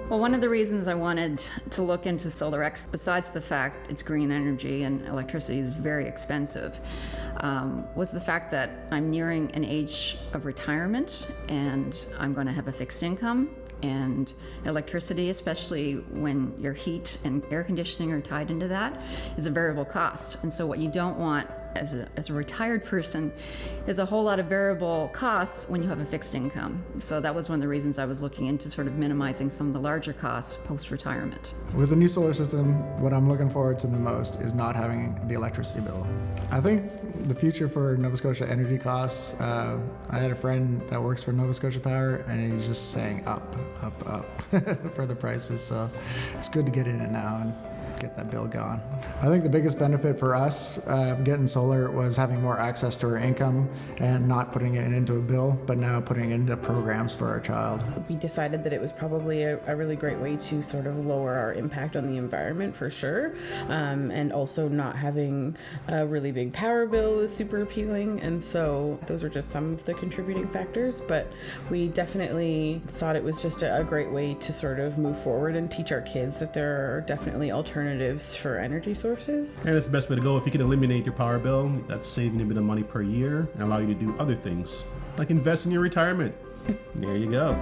Well, one of the reasons I wanted to look into Solar X, besides the fact it's green energy and electricity is very expensive, was the fact that I'm nearing an age of retirement and I'm going to have a fixed income. And electricity, especially when your heat and air conditioning are tied into that, is a variable cost. And so what you don't want as a retired person is a whole lot of variable costs when you have a fixed income. So that was one of the reasons I was looking into sort of minimizing some of the larger costs post-retirement. With the new solar system, what I'm looking forward to the most is not having the electricity bill. I think the future for Nova Scotia energy costs, I had a friend that works for Nova Scotia Power, and he's just saying up for the prices. So it's good to get in it now and get that bill gone. I think the biggest benefit for us getting solar was having more access to our income and not putting it into a bill, but now putting it into programs for our child. We decided that it was probably a really great way to sort of lower our impact on the environment for sure, and also not having a really big power bill is super appealing, and so those are just some of the contributing factors, but we definitely thought it was just a great way to sort of move forward and teach our kids that there are definitely alternatives for energy sources. And it's the best way to go. If you can eliminate your power bill, that's saving a bit of money per year and allow you to do other things, like invest in your retirement. There you go.